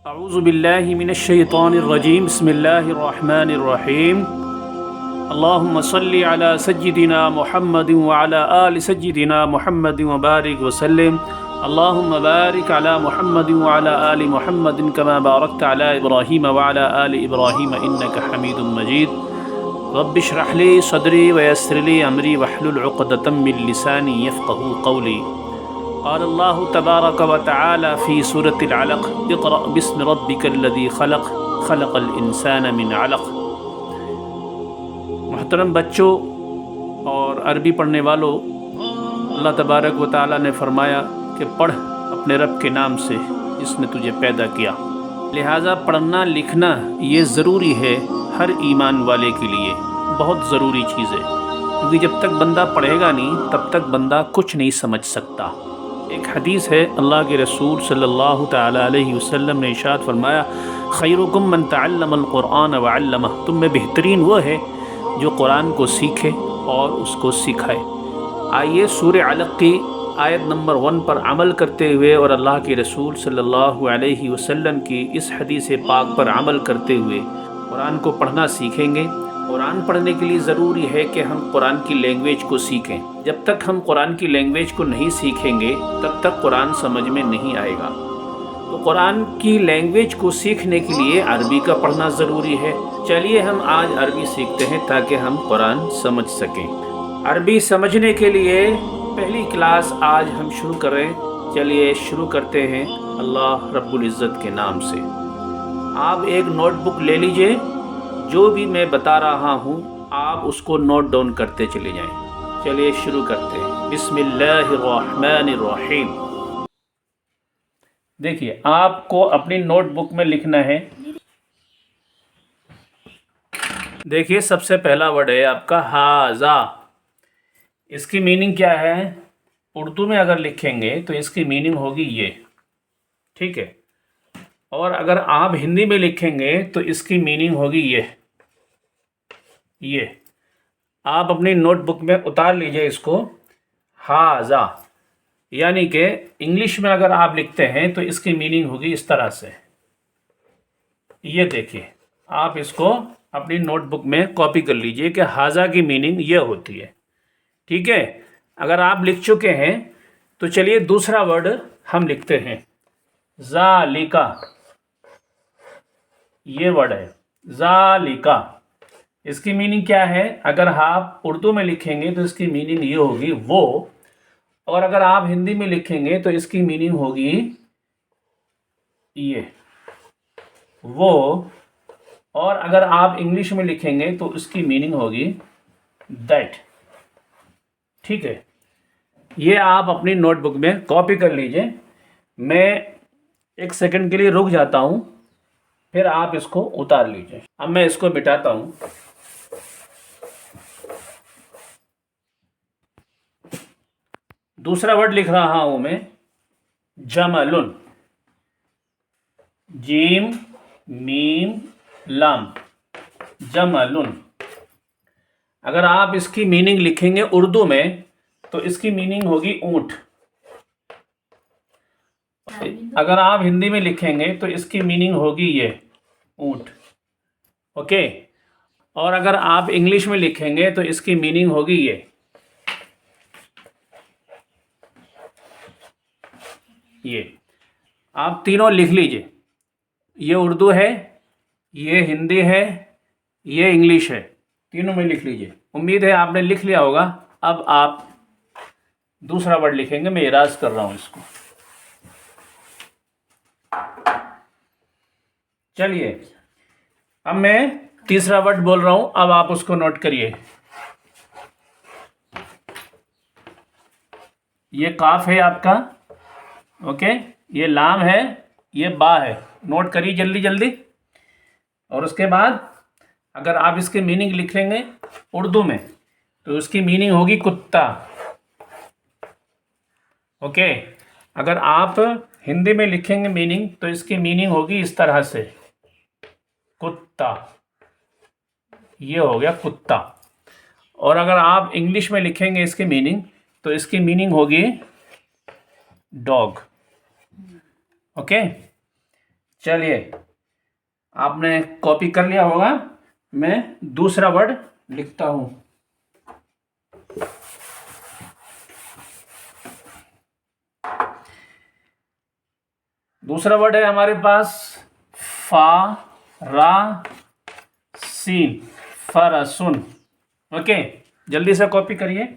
अऊज़ु बिल्लाहि मिनश शैतानिर रजीम बिस्मिल्लाहिर रहमानिर रहीम अल्लाहुम्मा सल्लि अला सय्यिदिना मुहम्मदिन व अला आलि सय्यिदिना मुहम्मदिन व बारिक व सल्लिम अल्लाहुम्मा बारिक अला मुहम्मदिन व अला आलि मुहम्मदिन कमा बारकता अला इब्राहीम व अला आलि इब्राहीम इन्नका हमीदुम मजीद रब्बि इश्रह ली सदरी व यस्सिर ली अमरी वहलुल उक़दतम मिन लिसानी यफ़क़हू क़ौली क़ाल अल्लाहु तबारक व तआला फ़ी सूरतिल अलक़ इक़रा बिस्मि रब्बिकल्लज़ी ख़लक़ ख़लक़ल इंसान मिन अलक़। मोहतरम बच्चों और अरबी पढ़ने वालों, अल्लाह तबारक व तआला ने फरमाया कि पढ़ अपने रब के नाम से जिसने तुझे पैदा किया। लिहाजा पढ़ना लिखना ये ज़रूरी है हर ईमान वाले के लिए, बहुत ज़रूरी चीज़ है, क्योंकि जब तक बंदा पढ़ेगा नहीं तब तक बंदा कुछ नहीं समझ सकता। एक हदीस है, अल्लाह के रसूल सल्लल्लाहु तआला अलैहि वसल्लम ने इरशाद फरमाया, खैरुकुम मन तअल्लमल कुरआन व अल्लमह, तुम में बेहतरीन वो है जो कुरान को सीखे और उसको सिखाए। आइए सूरह अलक़ की आयत नंबर 1 पर अमल करते हुए और अल्लाह के रसूल सल्लल्लाहु अलैहि वसल्लम की इस हदीस पाक पर अमल करते हुए कुरान को पढ़ना सीखेंगे। कुरान पढ़ने के लिए ज़रूरी है कि हम कुरान की लैंग्वेज को सीखें। जब तक हम कुरान की लैंग्वेज को नहीं सीखेंगे तब तक कुरान समझ में नहीं आएगा। तो कुरान की लैंग्वेज को सीखने के लिए अरबी का पढ़ना ज़रूरी है। चलिए हम आज अरबी सीखते हैं ताकि हम कुरान समझ सकें। अरबी समझने के लिए पहली क्लास आज हम शुरू करें। चलिए शुरू करते हैं अल्लाह रब्बुल इज़्ज़त के नाम से। आप एक नोटबुक ले लीजिए, जो भी मैं बता रहा हूँ आप उसको नोट डाउन करते चले जाएं। चलिए शुरू करते हैं। बिस्मिल्लाहिर्रहमानिर्रहीम। देखिए, आपको अपनी नोटबुक में लिखना है। देखिए, सबसे पहला वर्ड है आपका हाजा। इसकी मीनिंग क्या है? उर्दू में अगर लिखेंगे तो इसकी मीनिंग होगी ये, ठीक है। और अगर आप हिंदी में लिखेंगे तो इसकी मीनिंग होगी ये। आप अपनी नोटबुक में उतार लीजिए इसको, हाजा। यानी कि इंग्लिश में अगर आप लिखते हैं तो इसकी मीनिंग होगी इस तरह से। ये देखिए, आप इसको अपनी नोटबुक में कॉपी कर लीजिए कि हाजा की मीनिंग ये होती है, ठीक है। अगर आप लिख चुके हैं तो चलिए दूसरा वर्ड हम लिखते हैं, ज़ालिका। ये वर्ड है ज़ालिका। इसकी मीनिंग क्या है? अगर आप उर्दू में लिखेंगे तो इसकी मीनिंग ये होगी वो, और अगर आप हिंदी में लिखेंगे तो इसकी मीनिंग होगी ये, वो। और अगर आप इंग्लिश में लिखेंगे तो इसकी मीनिंग होगी दैट, ठीक है। ये आप अपनी नोटबुक में कॉपी कर लीजिए। मैं एक सेकंड के लिए रुक जाता हूँ, फिर आप इसको उतार लीजिए। अब मैं इसको मिटाता हूँ। दूसरा वर्ड लिख रहा हूँ मैं, जमलुन। जीम मीम लाम, जमलुन। अगर आप इसकी मीनिंग लिखेंगे उर्दू में तो इसकी मीनिंग होगी ऊंट। अगर आप हिंदी में लिखेंगे तो इसकी मीनिंग होगी ये, ऊंट, ओके। और अगर आप इंग्लिश में लिखेंगे तो इसकी मीनिंग होगी ये। आप तीनों लिख लीजिए। ये उर्दू है, ये हिंदी है, ये इंग्लिश है, तीनों में लिख लीजिए। उम्मीद है आपने लिख लिया होगा। अब आप दूसरा वर्ड लिखेंगे। मैं इराज कर रहा हूँ इसको। चलिए, अब मैं तीसरा वर्ड बोल रहा हूँ, अब आप उसको नोट करिए। ये काफ है आपका, ओके। ये लाम है, ये बा है। नोट करिए जल्दी जल्दी। और उसके बाद अगर आप इसके मीनिंग लिखेंगे उर्दू में तो उसकी मीनिंग होगी कुत्ता, ओके। अगर आप हिंदी में लिखेंगे मीनिंग तो इसकी मीनिंग होगी इस तरह से, कुत्ता। ये हो गया कुत्ता। और अगर आप इंग्लिश में लिखेंगे इसकी मीनिंग तो इसकी मीनिंग होगी डॉग, ओके। चलिए, आपने कॉपी कर लिया होगा। मैं दूसरा वर्ड लिखता हूं। दूसरा वर्ड है हमारे पास फा रा सीन, फरसुन। ओके, जल्दी से कॉपी करिए।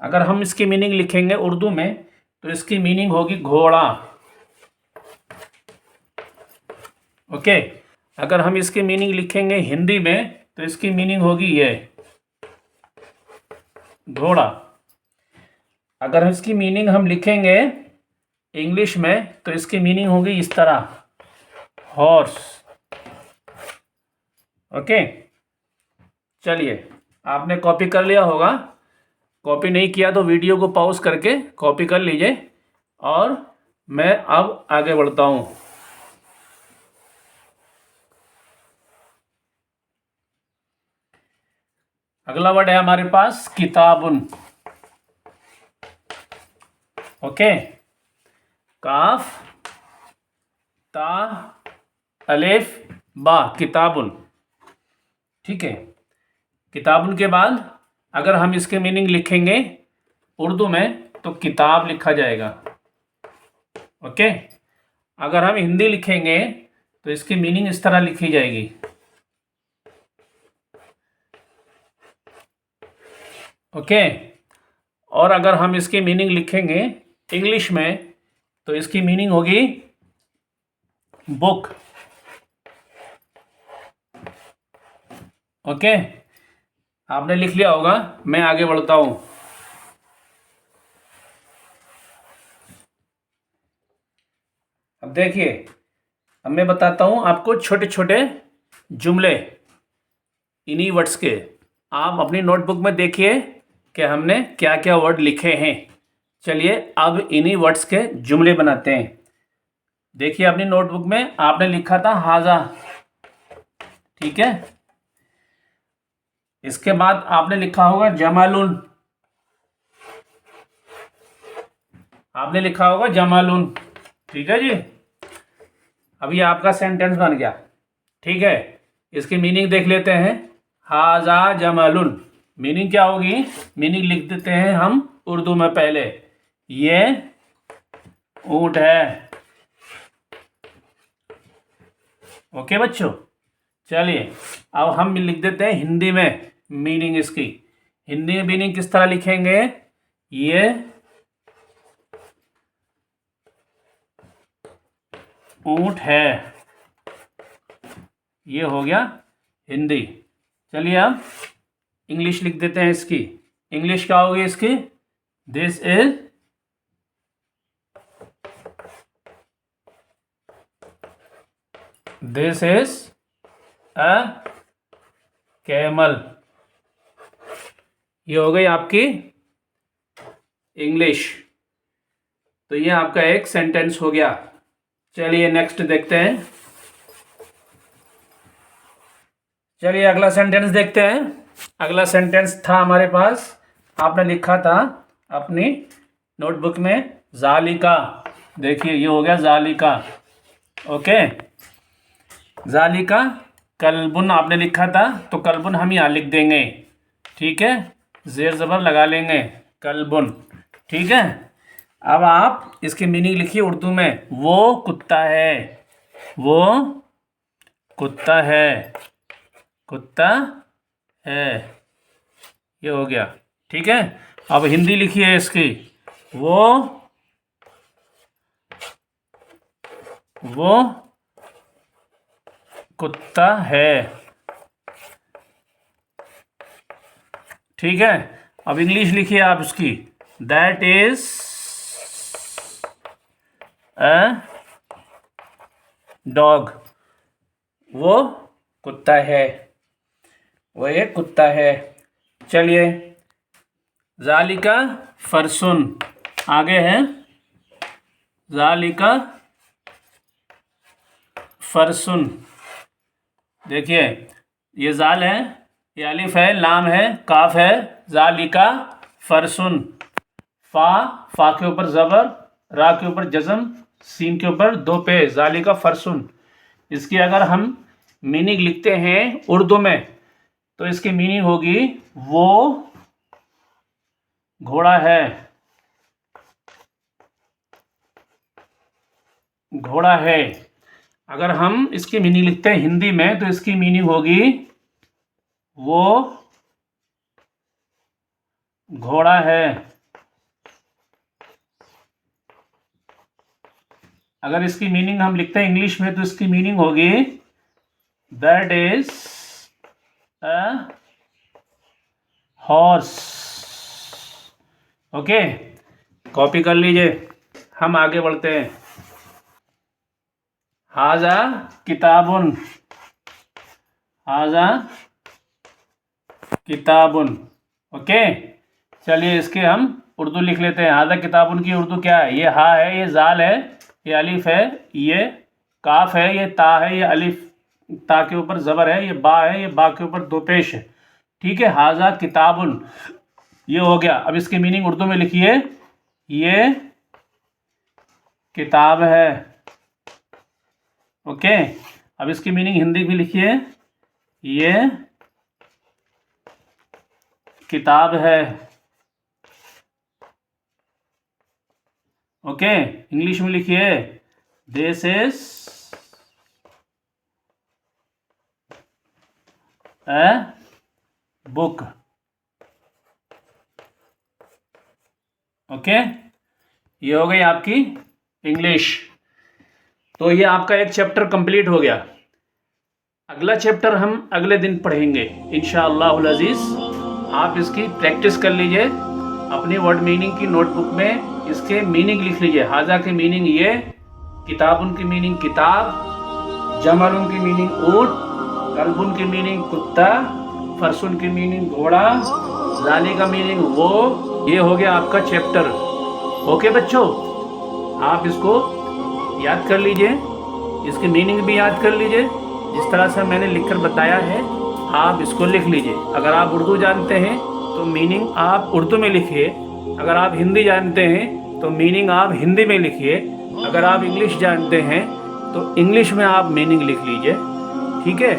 अगर हम इसकी मीनिंग लिखेंगे उर्दू में तो इसकी मीनिंग होगी घोड़ा। ओके, अगर हम इसकी मीनिंग लिखेंगे हिंदी में तो इसकी मीनिंग होगी ये घोड़ा। अगर हम इसकी मीनिंग हम लिखेंगे इंग्लिश में तो इसकी मीनिंग होगी इस तरह, हॉर्स। ओके, चलिए, आपने कॉपी कर लिया होगा। कॉपी नहीं किया तो वीडियो को पॉज करके कॉपी कर लीजिए और मैं अब आगे बढ़ता हूं। अगला वर्ड है हमारे पास किताबुन। ओके, काफ ता अलिफ बा, किताबुन। ठीक है, किताबुन के बाद अगर हम इसके मीनिंग लिखेंगे उर्दू में तो किताब लिखा जाएगा। ओके, अगर हम हिंदी लिखेंगे तो इसकी मीनिंग इस तरह लिखी जाएगी। ओके, और अगर हम इसकी मीनिंग लिखेंगे इंग्लिश में तो इसकी मीनिंग होगी बुक। ओके, आपने लिख लिया होगा। मैं आगे बढ़ता हूं। अब देखिए, अब मैं बताता हूं आपको छोटे छोटे जुमले इन्हीं वर्ड्स के। आप अपनी नोटबुक में देखिए कि हमने क्या क्या वर्ड लिखे हैं। चलिए, अब इन्हीं वर्ड्स के जुमले बनाते हैं। देखिए, अपनी नोटबुक में आपने लिखा था हाजा। ठीक है, इसके बाद आपने लिखा होगा जमालुन। आपने लिखा होगा जमालुन। ठीक है जी, अभी आपका सेंटेंस बन गया। ठीक है, इसकी मीनिंग देख लेते हैं। हाजा जमालुन, मीनिंग क्या होगी? मीनिंग लिख देते हैं हम उर्दू में पहले। ये ऊंट है। ओके बच्चों, चलिए अब हम लिख देते हैं हिंदी में मीनिंग इसकी। हिंदी में मीनिंग किस तरह लिखेंगे? ये ऊंट है। ये हो गया हिंदी। चलिए अब इंग्लिश लिख देते हैं इसकी। इंग्लिश क्या होगी इसकी? This is a camel. ये हो गई आपकी इंग्लिश। तो ये आपका एक सेंटेंस हो गया। चलिए नेक्स्ट देखते हैं। चलिए अगला सेंटेंस देखते हैं। अगला सेंटेंस था हमारे पास, आपने लिखा था अपनी नोटबुक में जालिका। देखिए ये हो गया जालिका। ओके, जालिका कल्बुन आपने लिखा था तो कल्बुन हम यहाँ लिख देंगे। ठीक है, जेर ज़बर लगा लेंगे कल्बुन। ठीक है, अब आप इसकी मीनिंग लिखिए उर्दू में। वो कुत्ता है। वो कुत्ता है। कुत्ता है, ये हो गया। ठीक है, अब हिंदी लिखिए इसकी। वो कुत्ता है। ठीक है, अब इंग्लिश लिखिए आप उसकी। That is a dog. वो कुत्ता है। वो एक कुत्ता है। चलिए, जालिका फरसुन आगे है। जालिका फरसुन। देखिए ये जाल है, ये अलिफ है, लाम है, काफ है। जालिका फरसुन। फा के ऊपर ज़बर, रा के ऊपर जज़म, सीन के ऊपर 2 पेश, ज़ालिका फरसुन। इसकी अगर हम मीनिंग लिखते हैं उर्दू में तो इसकी मीनिंग होगी वो घोड़ा है, घोड़ा है। अगर हम इसकी मीनिंग लिखते हैं हिंदी में तो इसकी मीनिंग होगी वो घोड़ा है। अगर इसकी मीनिंग हम लिखते हैं इंग्लिश में तो इसकी मीनिंग होगी that is a horse. Okay, copy कर लीजिए, हम आगे बढ़ते हैं। हाजा किताबुन, हाजा किताबुन। ओके, चलिए इसके हम उर्दू लिख लेते हैं। हाजा किताबुन की उर्दू क्या है? ये हा है, ये जाल है, ये अलिफ है, ये काफ है, ये ता है, ये अलिफ ता के ऊपर ज़बर है, ये बा है, ये बा के ऊपर 2 पेश है। ठीक है, हाजा किताबुन ये हो गया। अब इसकी मीनिंग उर्दू में लिखिए, ये किताब है। ओके, अब इसकी मीनिंग हिंदी में लिखिए, ये किताब है। ओके, इंग्लिश में लिखिए this is a book. Okay, ये हो गई आपकी इंग्लिश। तो ये आपका एक चैप्टर कंप्लीट हो गया। अगला चैप्टर हम अगले दिन पढ़ेंगे इंशाअल्लाहुल अज़ीज़। आप इसकी प्रैक्टिस कर लीजिए अपनी वर्ड मीनिंग की नोटबुक में, इसके मीनिंग लिख लीजिए। हाजा की मीनिंग ये, किताबुन की मीनिंग किताब, जमलुन की मीनिंग ऊँट, कल्बुन की मीनिंग कुत्ता, फरसुन की मीनिंग घोड़ा, ज़ाली का मीनिंग वो। ये हो गया आपका चैप्टर। ओके बच्चों, आप इसको याद कर लीजिए, इसकी मीनिंग भी याद कर लीजिए। जिस तरह से मैंने लिखकर बताया है आप इसको लिख लीजिए। अगर आप उर्दू जानते हैं तो मीनिंग आप उर्दू में लिखिए, अगर आप हिंदी जानते हैं तो मीनिंग आप हिंदी में लिखिए, अगर आप इंग्लिश जानते हैं तो इंग्लिश में आप मीनिंग लिख लीजिए। ठीक है,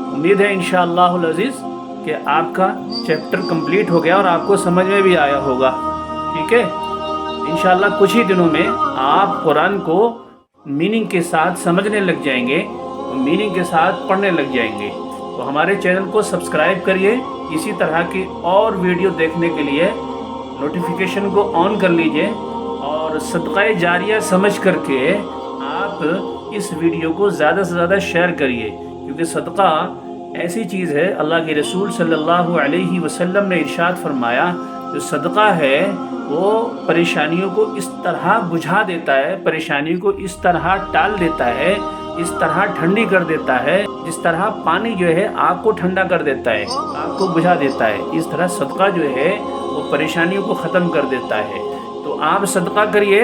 उम्मीद है इंशाअल्लाहुल अज़ीज़ कि आपका चैप्टर कंप्लीट हो गया और आपको समझ में भी आया होगा। ठीक है, इंशाअल्लाह कुछ ही दिनों में आप कुरान को मीनिंग के साथ समझने लग जाएंगे, तो मीनिंग के साथ पढ़ने लग जाएंगे। तो हमारे चैनल को सब्सक्राइब करिए, इसी तरह की और वीडियो देखने के लिए नोटिफिकेशन को ऑन कर लीजिए और सदक़ा जारिया समझ करके आप इस वीडियो को ज़्यादा से ज़्यादा शेयर करिए, क्योंकि सदक़ा ऐसी चीज़ है, अल्लाह के रसूल सल्लल्लाहु अलैहि वसल्लम ने इरशाद फरमाया, जो सदक़ा है वो परेशानियों को इस तरह बुझा देता है, परेशानियों को इस तरह टाल देता है, इस तरह ठंडी कर देता है, जिस तरह पानी जो है आग को ठंडा कर देता है, आग को बुझा देता है, इस तरह सदका जो है वो परेशानियों को ख़त्म कर देता है। तो आप सदका करिए,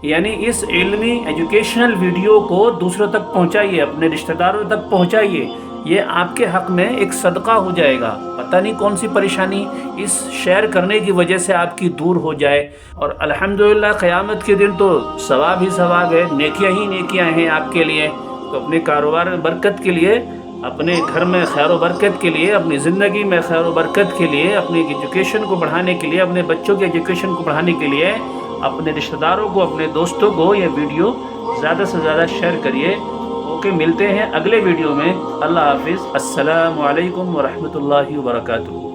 यानी इस इल्मी एजुकेशनल वीडियो को दूसरों तक पहुंचाइए, अपने रिश्तेदारों तक पहुंचाइए। ये आपके हक़ में एक सदका हो जाएगा। पता नहीं कौन सी परेशानी इस शेयर करने की वजह से आपकी दूर हो जाए। और अल्हम्दुलिल्लाह क़यामत के दिन तो सवाब ही सवाब है, नेकियां ही नेकियां हैं आपके लिए। तो अपने कारोबार में बरकत के लिए, अपने घर में खैर व बरकत के लिए, अपनी ज़िंदगी में खैर व बरकत के लिए, अपनी एजुकेशन को बढ़ाने के लिए, अपने बच्चों की एजुकेशन को बढ़ाने के लिए, अपने रिश्तेदारों को, अपने दोस्तों को ये वीडियो ज़्यादा से ज़्यादा शेयर करिए। ओके, मिलते हैं अगले वीडियो में। अल्लाह हाफिज़। अस्सलामु अलैकुम व रहमतुल्लाहि व बरकातुहू।